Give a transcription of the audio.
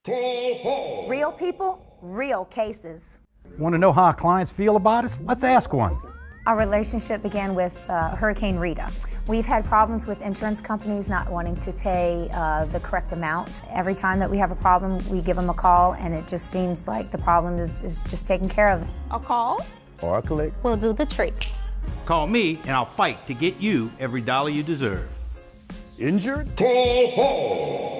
Real people, real cases. Want to know how our clients feel about us? Let's ask one. Our relationship began with Hurricane Rita. We've had problems with insurance companies not wanting to pay the correct amount. Every time that we have a problem, we give them a call, and it just seems like the problem is just taken care of. A call or a click will do the trick. Call me and I'll fight to get you every dollar you deserve. Injured? Call home.